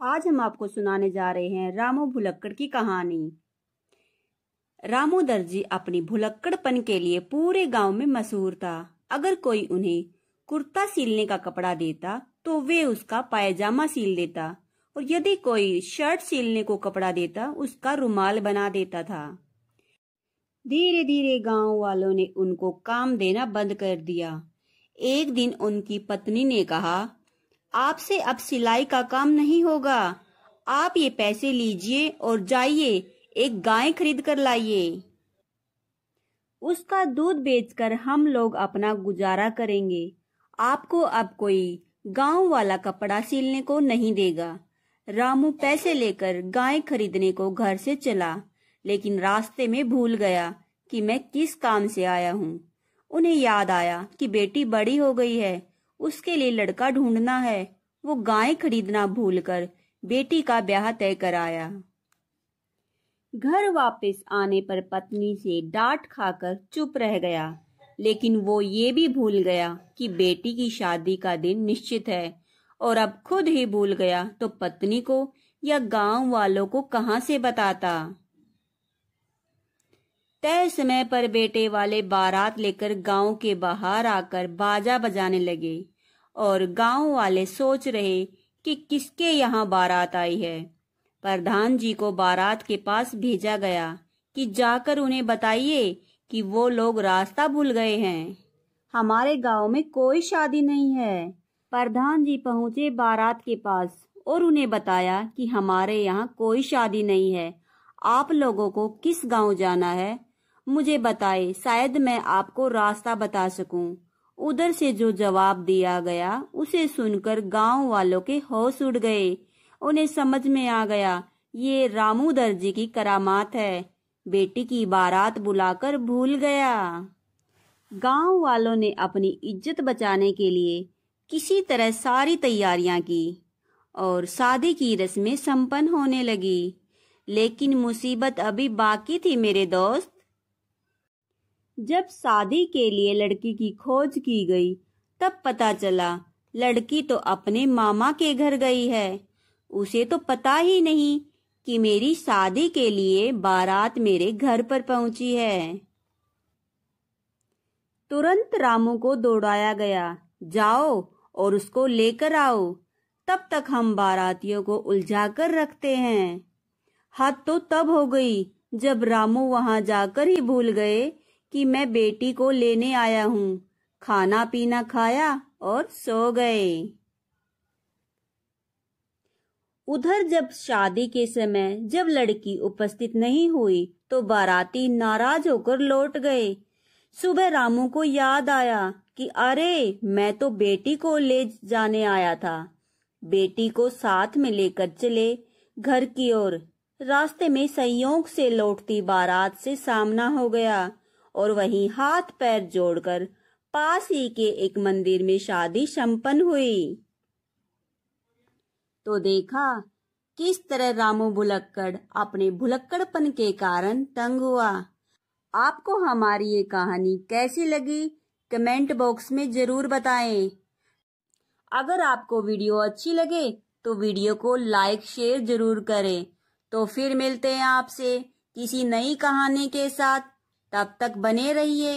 आज हम आपको सुनाने जा रहे हैं रामू भुलक्कड़ की कहानी। रामू दर्जी अपनी भुलक्कड़पन के लिए पूरे गांव में मशहूर था। अगर कोई उन्हें कुर्ता सिलने का कपड़ा देता तो वे उसका पायजामा सिल देता, और यदि कोई शर्ट सिलने को कपड़ा देता उसका रुमाल बना देता था। धीरे धीरे गांव वालों ने उनको काम देना बंद कर दिया। एक दिन उनकी पत्नी ने कहा, आपसे अब सिलाई का काम नहीं होगा। आप ये पैसे लीजिए और जाइए एक गाय खरीद कर लाइए। उसका दूध बेचकर हम लोग अपना गुजारा करेंगे। आपको अब कोई गांव वाला कपड़ा सिलने को नहीं देगा। रामू पैसे लेकर गाय खरीदने को घर से चला, लेकिन रास्ते में भूल गया कि मैं किस काम से आया हूँ। उन्हें याद आया कि बेटी बड़ी हो गई है, उसके लिए लड़का ढूंढना है। वो गाय खरीदना भूलकर बेटी का ब्याह तय कराया। घर वापस आने पर पत्नी से डांट खाकर चुप रह गया, लेकिन वो ये भी भूल गया कि बेटी की शादी का दिन निश्चित है, और अब खुद ही भूल गया तो पत्नी को या गांव वालों को कहां से बताता। तय समय पर बेटे वाले बारात लेकर गांव के बाहर आकर बाजा बजाने लगे, और गांव वाले सोच रहे कि किसके यहाँ बारात आई है। प्रधान जी को बारात के पास भेजा गया कि जाकर उन्हें बताइए कि वो लोग रास्ता भूल गए हैं, हमारे गांव में कोई शादी नहीं है। प्रधान जी पहुंचे बारात के पास और उन्हें बताया कि हमारे यहाँ कोई शादी नहीं है। आप लोगों को किस गांव जाना है, मुझे बताए, शायद मैं आपको रास्ता बता सकूं। उधर से जो जवाब दिया गया उसे सुनकर गांव वालों के होश उड़ गए। उन्हें समझ में आ गया ये रामू दर्जी की करामात है, बेटी की बारात बुलाकर भूल गया। गांव वालों ने अपनी इज्जत बचाने के लिए किसी तरह सारी तैयारियां की और शादी की रस्में संपन्न होने लगी। लेकिन मुसीबत अभी बाकी थी मेरे दोस्त। जब शादी के लिए लड़की की खोज की गई तब पता चला लड़की तो अपने मामा के घर गई है। उसे तो पता ही नहीं कि मेरी शादी के लिए बारात मेरे घर पर पहुंची है। तुरंत रामू को दौड़ाया गया, जाओ और उसको लेकर आओ, तब तक हम बारातियों को उलझा कर रखते हैं। हद तो तब हो गई जब रामू वहां जाकर ही भूल गए कि मैं बेटी को लेने आया हूँ। खाना पीना खाया और सो गए। उधर जब शादी के समय जब लड़की उपस्थित नहीं हुई तो बाराती नाराज होकर लौट गए। सुबह रामू को याद आया कि अरे, मैं तो बेटी को ले जाने आया था। बेटी को साथ में लेकर चले घर की ओर। रास्ते में संयोग से लौटती बारात से सामना हो गया और वहीं हाथ पैर जोड़कर पास ही के एक मंदिर में शादी संपन्न हुई। तो देखा किस तरह रामू भुलक्कड़ अपने भुलक्कड़पन के कारण तंग हुआ। आपको हमारी ये कहानी कैसी लगी कमेंट बॉक्स में जरूर बताएं। अगर आपको वीडियो अच्छी लगे तो वीडियो को लाइक शेयर जरूर करें। तो फिर मिलते हैं आपसे किसी नई कहानी के साथ। तब तक बने रहिए।